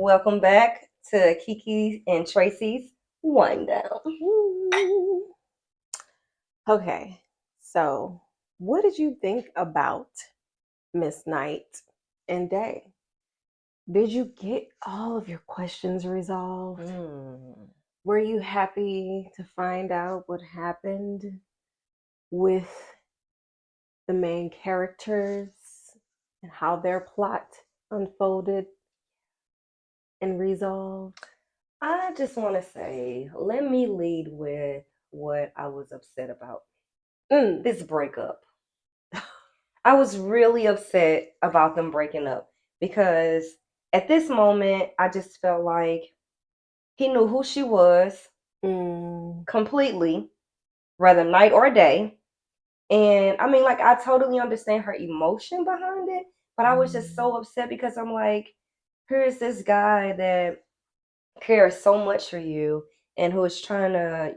Welcome back to Kiki and Tracy's Wind Down. Okay, so what did you think about Miss Night and Day? Did you get all of your questions resolved? Were you happy to find out what happened with the main characters and how their plot unfolded and resolved? I just want to say, let me lead with what I was upset about. This breakup. I was really upset about them breaking up because at this moment, I just felt like he knew who she was completely, whether night or day. And I mean, like, I totally understand her emotion behind it, but I was just so upset because I'm like, here's this guy that cares so much for you and who is trying to,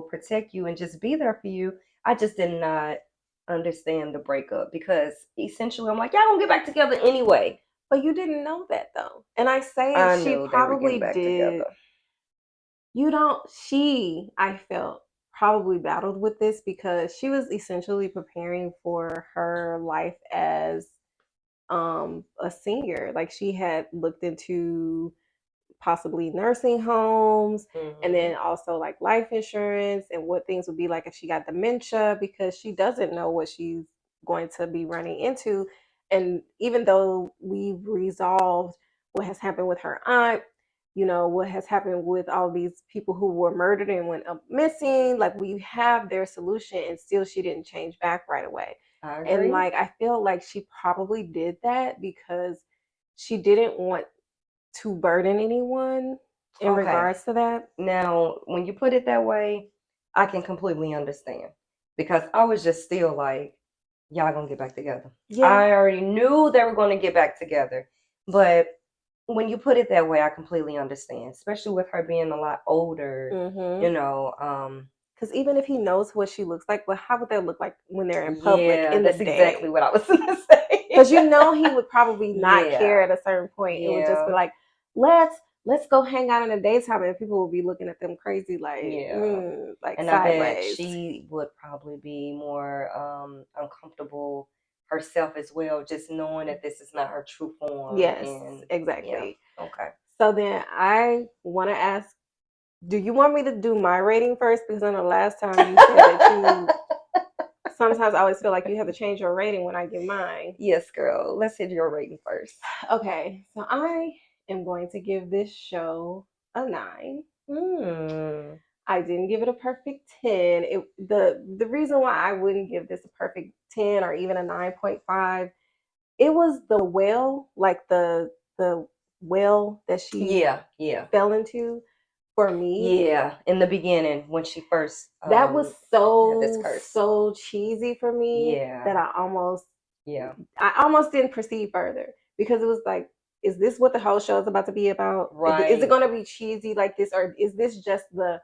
protect you and just be there for you. I just did not understand the breakup because essentially I'm like, y'all gonna get back together anyway. But you didn't know that though. And I say I she knew they were getting probably back did. together. I felt probably battled with this because she was essentially preparing for her life as a senior. Like she had looked into possibly nursing homes and then also like life insurance and what things would be like if she got dementia, because she doesn't know what she's going to be running into. And even though we've resolved what has happened with her aunt, what has happened with all these people who were murdered and went up missing, like we have their solution, and still she didn't change back right away. I agree. And like I feel like she probably did that because she didn't want to burden anyone in regards to that. Now, when you put it that way, I can completely understand because I was just still like, y'all gonna get back together. Yeah. I already knew they were gonna get back together, but when you put it that way, I completely understand, especially with her being a lot older. Because even if he knows what she looks like, but how would they look like when they're in public? Yeah, that's exactly what I was gonna say. Because he would probably not care at a certain point. It would just be like, let's go hang out in the daytime, and people will be looking at them crazy, like like and sideways. I bet she would probably be more uncomfortable herself as well, just knowing that this is not her true form. Yes, exactly. Yeah. Okay. So then I want to ask, do you want me to do my rating first? Because I know last time you said that you sometimes I always feel like you have to change your rating when I give mine. Yes, girl. Let's hit your rating first. Okay, so I am going to give this show a 9. I didn't give it a perfect 10. The reason why I wouldn't give this a perfect 10 or even a 9.5, it was the well, like the well that she fell into. For me, in the beginning when she first that was so cheesy for me that I almost didn't proceed further, because it was like, is this what the whole show is about to be about? Right. Is it going to be cheesy like this, or is this just the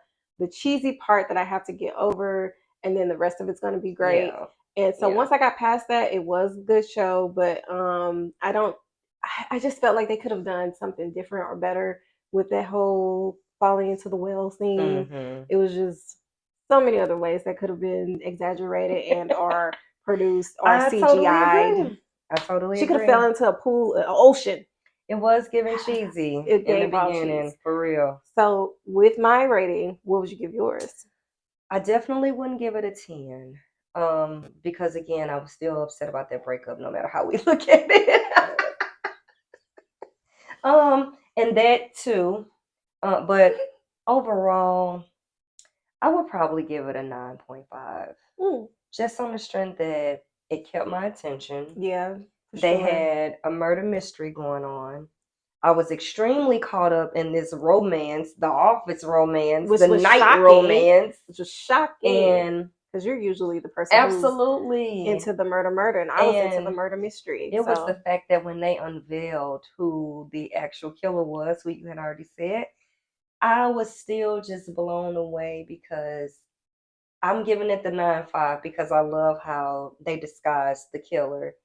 cheesy part that I have to get over, and then the rest of it's going to be great? Yeah. And so once I got past that, it was a good show, but I just felt like they could have done something different or better with that whole falling into the well scene. It was just so many other ways that could have been exaggerated and or produced or CGI'd. I totally agree. She could have fell into a pool, an ocean. It was giving cheesy in the beginning, for real. So with my rating, what would you give yours? I definitely wouldn't give it a 10. Because again, I was still upset about that breakup no matter how we look at it. And that too. But overall, I would probably give it a 9.5. Just on the strength that it kept my attention. Yeah. They had a murder mystery going on. I was extremely caught up in this romance, the office romance, the night romance. Which was shocking. And because you're usually the person absolutely who's into the murder, and I was into the murder mystery. It was the fact that when they unveiled who the actual killer was, who you had already said, I was still just blown away, because I'm giving it the 9.5 because I love how they disguised the killer.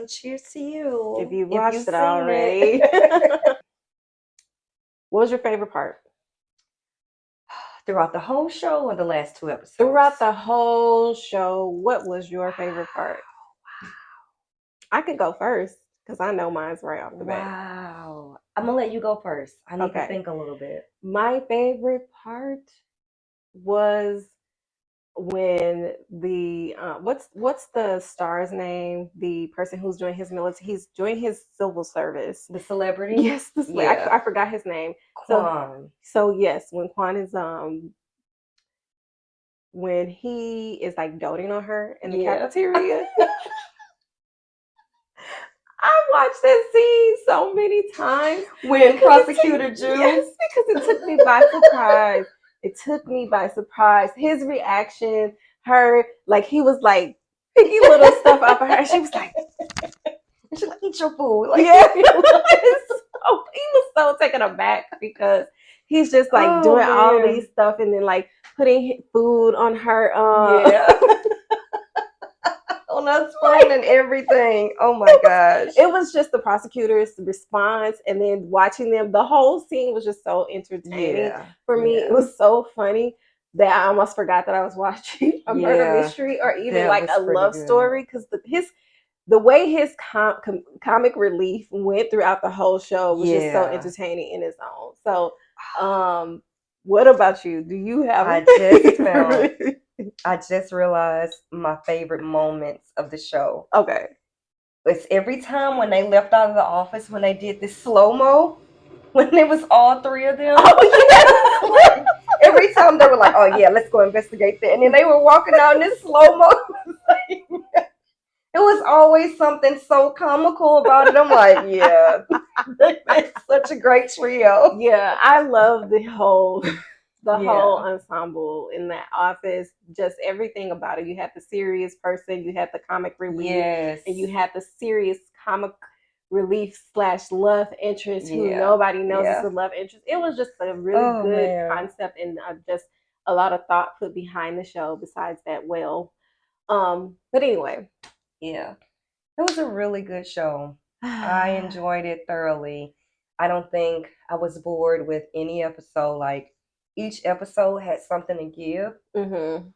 Cheers to you. If you've watched it already. What was your favorite part? Throughout the whole show or the last 2 episodes? Throughout the whole show, what was your favorite part? Wow. I could go first because I know mine's right off the bat. Wow. I'm going to let you go first. I need to think a little bit. My favorite part was when the what's the star's name? The person who's doing his military, he's doing his civil service. The celebrity? Yes, I forgot his name. Quan. So yes, when Quan is when he is like doting on her in the cafeteria. I watched that scene so many times. When Prosecutor Jew. Yes, because it took me by surprise. It took me by surprise. His reaction, her, like, he was like picking little stuff up of her. She was like, eat your food. Like, yeah. He was so taken aback because he's just like doing all these stuff and then like putting food on her. On her spoon and everything. Oh my gosh. It was just the prosecutor's response, and then watching them, the whole scene was just so entertaining for me. It was so funny that I almost forgot that I was watching a murder mystery or even like a love story, because the way his comic relief went throughout the whole show was just so entertaining in its own. So what about you? Do you have I just realized my favorite moments of the show. Okay. It's every time when they left out of the office, when they did this slow-mo, when it was all 3 of them. Oh, yeah. Every time they were like, oh, yeah, let's go investigate that. And then they were walking out in this slow-mo. It was always something so comical about it. I'm like, yeah, it's such a great trio. Yeah, I love the whole ensemble in that office. Just everything about it. You had the serious person, you had the comic relief, and you had the serious comic relief / love interest who nobody knows is a love interest. It was just a really good concept and just a lot of thought put behind the show besides that but anyway. Yeah. It was a really good show. I enjoyed it thoroughly. I don't think I was bored with any episode. Like, each episode had something to give. Mm-hmm.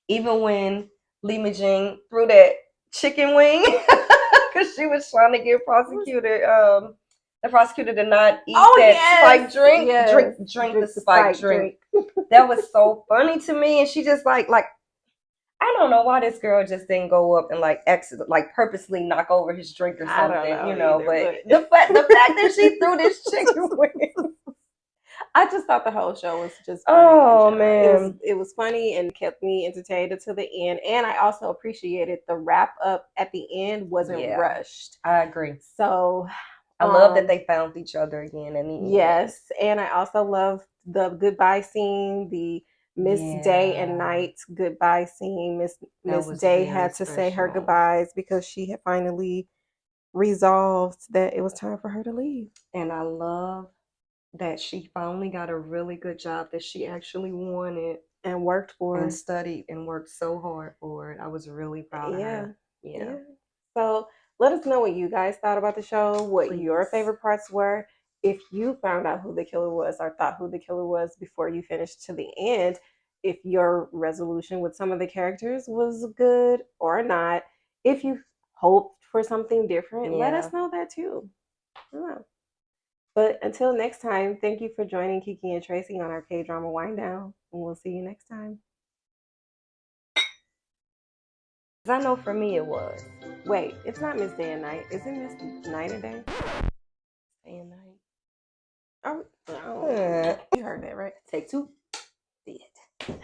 Even when Lee Majing threw that chicken wing because she was trying to get the prosecutor to not eat spiked drink. Drink the spiked drink. That was so funny to me. And she just like I don't know why this girl just didn't go up and like purposely knock over his drink or something, you know. But the fact that she threw this chicken wing. I just thought the whole show was just funny. Oh man, it was funny and kept me entertained until the end. And I also appreciated the wrap up at the end wasn't rushed. I agree. So I love that they found each other again in the end. Yes, and I also love the goodbye scene, the Miss Day and Night goodbye scene. Miss Day had to say her goodbyes because she had finally resolved that it was time for her to leave. And I love that she finally got a really good job that she actually wanted and worked for and studied and worked so hard for it. I was really proud of her. Yeah. So let us know what you guys thought about the show, what your favorite parts were. If you found out who the killer was or thought who the killer was before you finished to the end, if your resolution with some of the characters was good or not, if you hoped for something different, let us know that too. But until next time, thank you for joining Kiki and Tracy on our K-Drama Wind Down, and we'll see you next time. I know for me it was. Wait, it's not Miss Day and Night. Is it Miss Night and Day? Day and Night. Oh, you heard that, right? Take 2. See it.